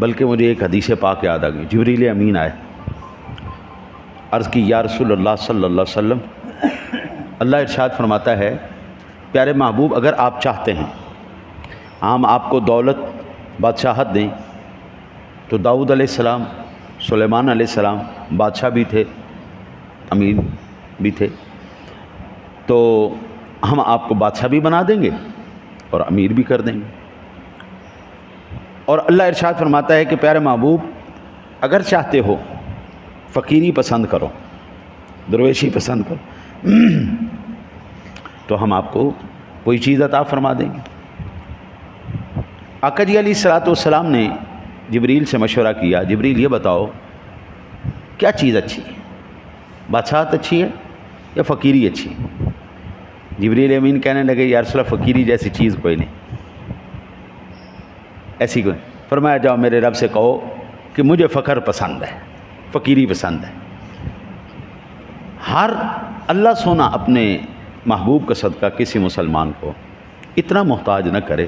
بلکہ مجھے ایک حدیث پاک یاد آ گئی. جبریل امین آئے, عرض کی یا رسول اللہ صلی اللہ علیہ وسلم, اللہ ارشاد فرماتا ہے پیارے محبوب اگر آپ چاہتے ہیں ہم آپ کو دولت بادشاہت دیں, تو داؤد علیہ السلام, سلیمان علیہ السلام بادشاہ بھی تھے, امین بھی تھے, تو ہم آپ کو بادشاہ بھی بنا دیں گے اور امیر بھی کر دیں گے. اور اللہ ارشاد فرماتا ہے کہ پیارے محبوب اگر چاہتے ہو فقیری پسند کرو, درویشی پسند کرو, تو ہم آپ کو کوئی چیز عطا فرما دیں گے. آقا جی علیہ الصلوۃ والسلام نے جبریل سے مشورہ کیا, جبریل یہ بتاؤ کیا چیز اچھی ہے, بادشاہت اچھی ہے یا فقیری اچھی ہے؟ جبریل امین کہنے لگے یا رسول اللہ فقیری جیسی چیز کوئی نہیں, ایسی کوئی. فرمایا جاؤ میرے رب سے کہو کہ مجھے فقر پسند ہے, فقیری پسند ہے. ہر اللہ سونا اپنے محبوب کا صدقہ کسی مسلمان کو اتنا محتاج نہ کرے